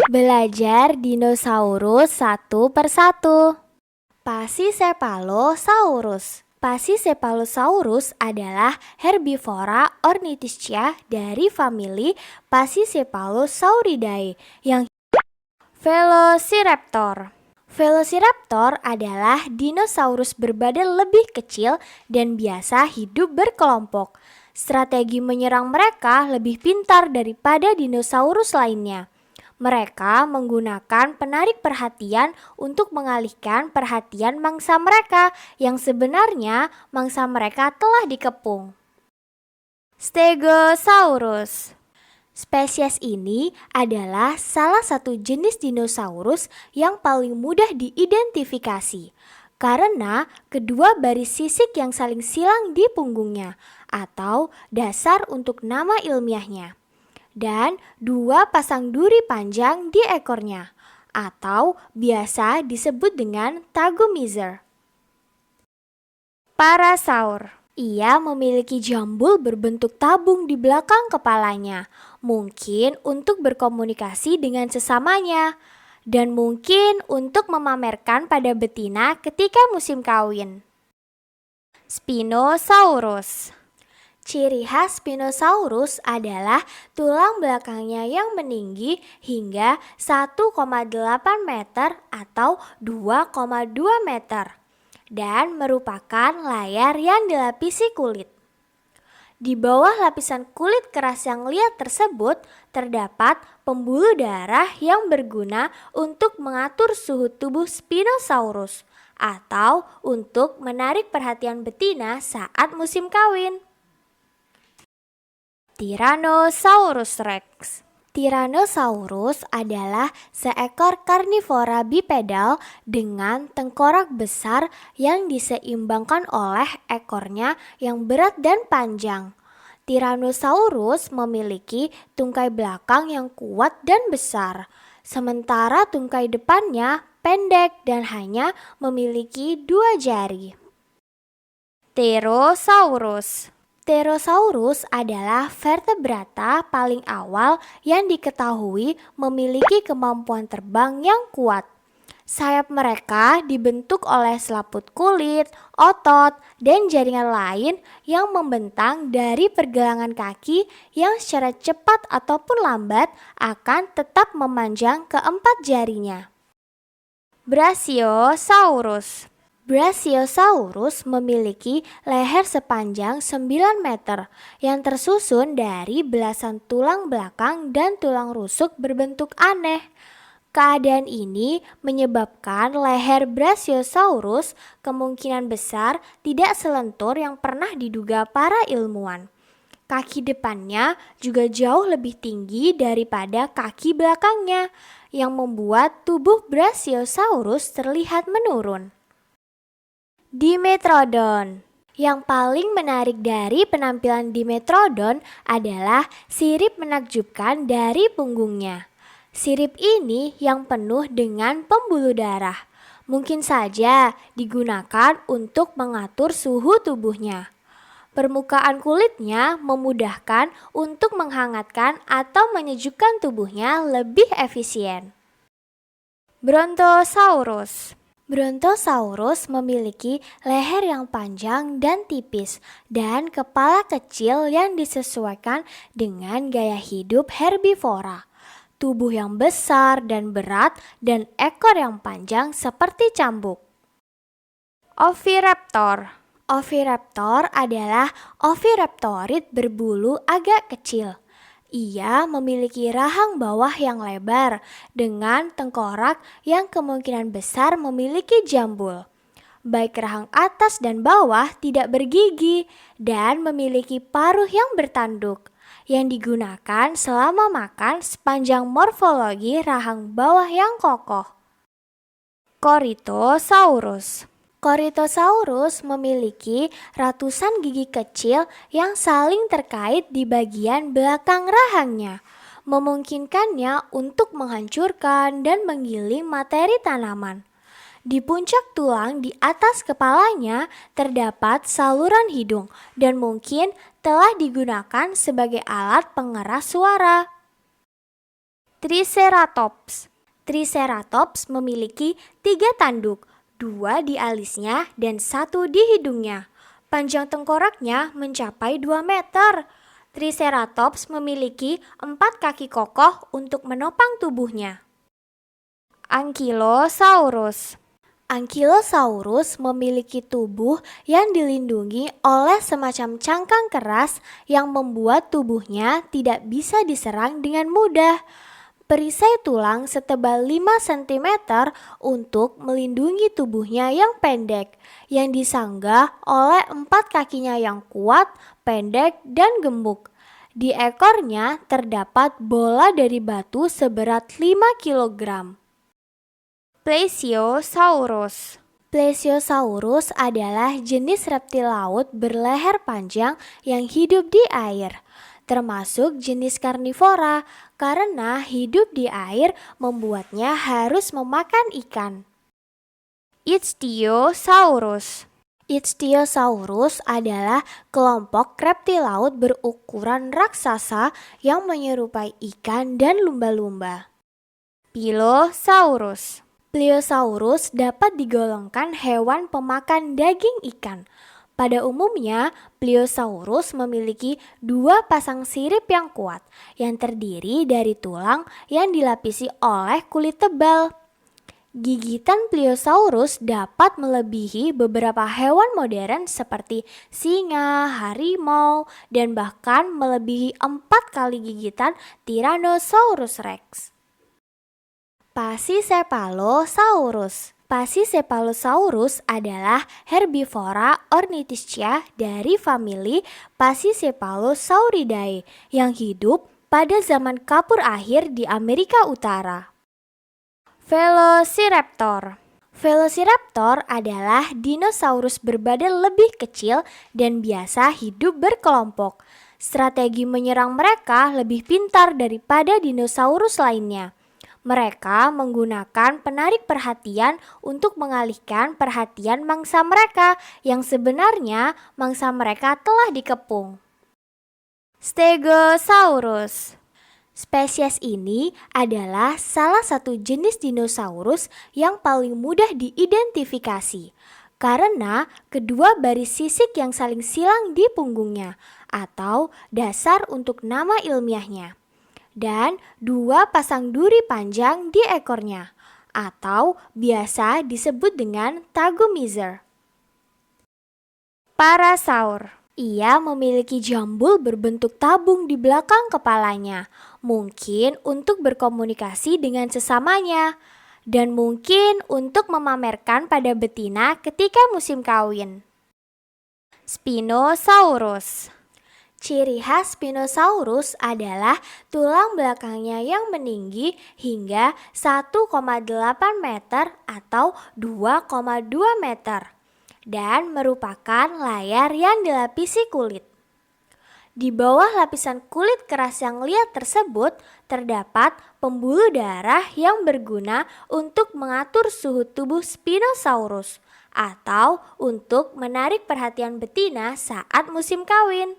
Belajar dinosaurus satu persatu. Pachycephalosaurus. Pachycephalosaurus adalah herbivora ornithischia dari famili Pachycephalosauridae yang Velociraptor. Velociraptor adalah dinosaurus berbadan lebih kecil dan biasa hidup berkelompok. Strategi menyerang mereka lebih pintar daripada dinosaurus lainnya. Mereka menggunakan penarik perhatian untuk mengalihkan perhatian mangsa mereka yang sebenarnya mangsa mereka telah dikepung. Stegosaurus. Spesies ini adalah salah satu jenis dinosaurus yang paling mudah diidentifikasi karena kedua baris sisik yang saling silang di punggungnya atau dasar untuk nama ilmiahnya, dan dua pasang duri panjang di ekornya atau biasa disebut dengan tagomizer. Parasaur. Ia memiliki jambul berbentuk tabung di belakang kepalanya, mungkin untuk berkomunikasi dengan sesamanya, dan mungkin untuk memamerkan pada betina ketika musim kawin. Spinosaurus. Ciri khas Spinosaurus adalah tulang belakangnya yang meninggi hingga 1,8 meter atau 2,2 meter. Dan merupakan layar yang dilapisi kulit. Di bawah lapisan kulit keras yang liat tersebut terdapat pembuluh darah yang berguna untuk mengatur suhu tubuh Spinosaurus atau untuk menarik perhatian betina saat musim kawin. Tyrannosaurus Rex. Tyrannosaurus adalah seekor karnivora bipedal dengan tengkorak besar yang diseimbangkan oleh ekornya yang berat dan panjang. Tyrannosaurus memiliki tungkai belakang yang kuat dan besar, sementara tungkai depannya pendek dan hanya memiliki 2 jari. Pterosaurus. Pterosaurus adalah vertebrata paling awal yang diketahui memiliki kemampuan terbang yang kuat. Sayap mereka dibentuk oleh selaput kulit, otot, dan jaringan lain yang membentang dari pergelangan kaki yang secara cepat ataupun lambat akan tetap memanjang ke 4 jarinya. Brachiosaurus. Brachiosaurus memiliki leher sepanjang 9 meter yang tersusun dari belasan tulang belakang dan tulang rusuk berbentuk aneh. Keadaan ini menyebabkan leher Brachiosaurus kemungkinan besar tidak selentur yang pernah diduga para ilmuwan. Kaki depannya juga jauh lebih tinggi daripada kaki belakangnya, yang membuat tubuh Brachiosaurus terlihat menurun. Dimetrodon. Yang paling menarik dari penampilan Dimetrodon adalah sirip menakjubkan dari punggungnya. Sirip ini yang penuh dengan pembuluh darah, mungkin saja digunakan untuk mengatur suhu tubuhnya. Permukaan kulitnya memudahkan untuk menghangatkan atau menyejukkan tubuhnya lebih efisien. Brontosaurus. Brontosaurus memiliki leher yang panjang dan tipis dan kepala kecil yang disesuaikan dengan gaya hidup herbivora. Tubuh yang besar dan berat dan ekor yang panjang seperti cambuk. Oviraptor. Oviraptor adalah oviraptorid berbulu agak kecil. Ia memiliki rahang bawah yang lebar dengan tengkorak yang kemungkinan besar memiliki jambul. Baik rahang atas dan bawah tidak bergigi dan memiliki paruh yang bertanduk yang digunakan selama makan sepanjang morfologi rahang bawah yang kokoh. Corythosaurus. Corythosaurus memiliki ratusan gigi kecil yang saling terkait di bagian belakang rahangnya, memungkinkannya untuk menghancurkan dan menggiling materi tanaman. Di puncak tulang di atas kepalanya terdapat saluran hidung dan mungkin telah digunakan sebagai alat pengeras suara. Triceratops. Triceratops memiliki 3 tanduk, 2 di alisnya dan 1 di hidungnya. Panjang tengkoraknya mencapai 2 meter. Triceratops memiliki 4 kaki kokoh untuk menopang tubuhnya. Ankylosaurus. Ankylosaurus memiliki tubuh yang dilindungi oleh semacam cangkang keras yang membuat tubuhnya tidak bisa diserang dengan mudah. Perisai tulang setebal 5 cm untuk melindungi tubuhnya yang pendek, yang disanggah oleh 4 kakinya yang kuat, pendek, dan gemuk. Di ekornya terdapat bola dari batu seberat 5 kg. Plesiosaurus. Plesiosaurus adalah jenis reptil laut berleher panjang yang hidup di air, termasuk jenis karnivora, karena hidup di air membuatnya harus memakan ikan. Ichthyosaurus. Ichthyosaurus adalah kelompok reptil laut berukuran raksasa yang menyerupai ikan dan lumba-lumba. Pliosaurus. Pliosaurus dapat digolongkan hewan pemakan daging ikan. Pada umumnya, Pliosaurus memiliki 2 pasang sirip yang kuat, yang terdiri dari tulang yang dilapisi oleh kulit tebal. Gigitan Pliosaurus dapat melebihi beberapa hewan modern seperti singa, harimau, dan bahkan melebihi 4 kali gigitan Tyrannosaurus Rex. Pachycephalosaurus. Pachycephalosaurus adalah herbivora ornithischia dari famili Pachycephalosauridae yang hidup pada zaman Kapur akhir di Amerika Utara. Velociraptor. Velociraptor adalah dinosaurus berbadan lebih kecil dan biasa hidup berkelompok. Strategi menyerang mereka lebih pintar daripada dinosaurus lainnya. Mereka menggunakan penarik perhatian untuk mengalihkan perhatian mangsa mereka yang sebenarnya mangsa mereka telah dikepung. Stegosaurus. Spesies ini adalah salah satu jenis dinosaurus yang paling mudah diidentifikasi karena kedua baris sisik yang saling silang di punggungnya atau dasar untuk nama ilmiahnya, dan 2 pasang duri panjang di ekornya, atau biasa disebut dengan tagomizer. Parasaur. Ia memiliki jambul berbentuk tabung di belakang kepalanya, mungkin untuk berkomunikasi dengan sesamanya, dan mungkin untuk memamerkan pada betina ketika musim kawin. Spinosaurus. Ciri khas Spinosaurus adalah tulang belakangnya yang meninggi hingga 1,8 meter atau 2,2 meter dan merupakan layar yang dilapisi kulit. Di bawah lapisan kulit keras yang liat tersebut terdapat pembuluh darah yang berguna untuk mengatur suhu tubuh Spinosaurus atau untuk menarik perhatian betina saat musim kawin.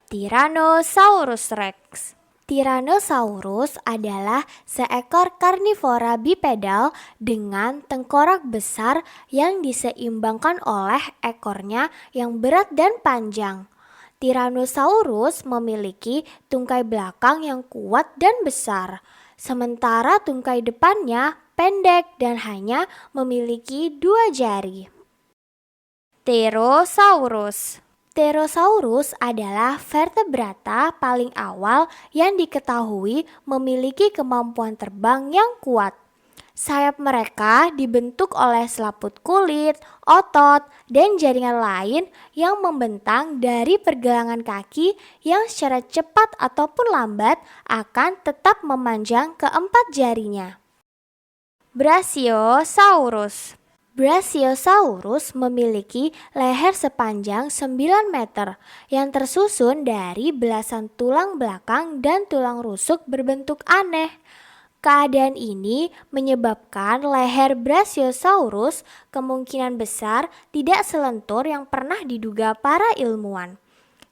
Tyrannosaurus Rex. Tyrannosaurus adalah seekor karnivora bipedal dengan tengkorak besar yang diseimbangkan oleh ekornya yang berat dan panjang. Tyrannosaurus memiliki tungkai belakang yang kuat dan besar, sementara tungkai depannya pendek dan hanya memiliki 2 jari. Pterosaurus. Pterosaurus adalah vertebrata paling awal yang diketahui memiliki kemampuan terbang yang kuat. Sayap mereka dibentuk oleh selaput kulit, otot, dan jaringan lain yang membentang dari pergelangan kaki yang secara cepat ataupun lambat akan tetap memanjang ke 4 jarinya. Brachiosaurus. Brachiosaurus memiliki leher sepanjang 9 meter yang tersusun dari belasan tulang belakang dan tulang rusuk berbentuk aneh. Keadaan ini menyebabkan leher Brachiosaurus kemungkinan besar tidak selentur yang pernah diduga para ilmuwan.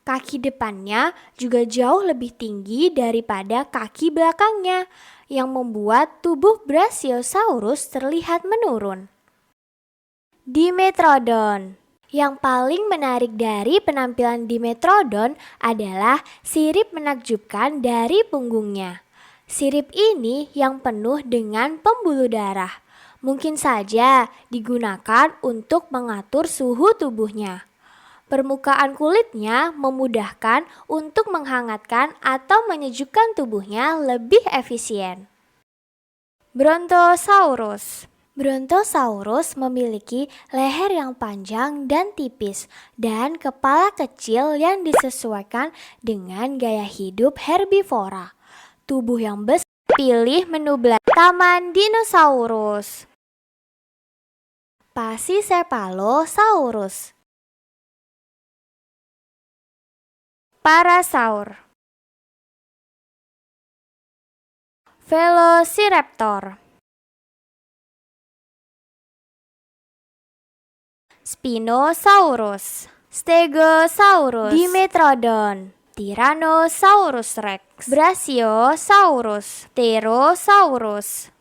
Kaki depannya juga jauh lebih tinggi daripada kaki belakangnya, yang membuat tubuh Brachiosaurus terlihat menurun. Dimetrodon. Yang paling menarik dari penampilan Dimetrodon adalah sirip menakjubkan dari punggungnya. Sirip ini yang penuh dengan pembuluh darah. Mungkin saja digunakan untuk mengatur suhu tubuhnya. Permukaan kulitnya memudahkan untuk menghangatkan atau menyejukkan tubuhnya lebih efisien. Brontosaurus. Brontosaurus memiliki leher yang panjang dan tipis dan kepala kecil yang disesuaikan dengan gaya hidup herbivora. Tubuh yang besar. Pilih menu belakang. Taman Dinosaurus. Pachycephalosaurus. Parasaur. Velociraptor. Spinosaurus. Stegosaurus. Dimetrodon. Tyrannosaurus rex. Brachiosaurus. Pterosaurus.